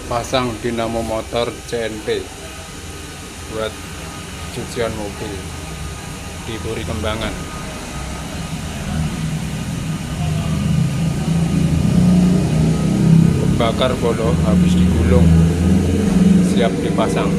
pasang dinamo motor CNT buat cucian mobil di Puri Kembangan. Kebakar bolo habis digulung, siap dipasang.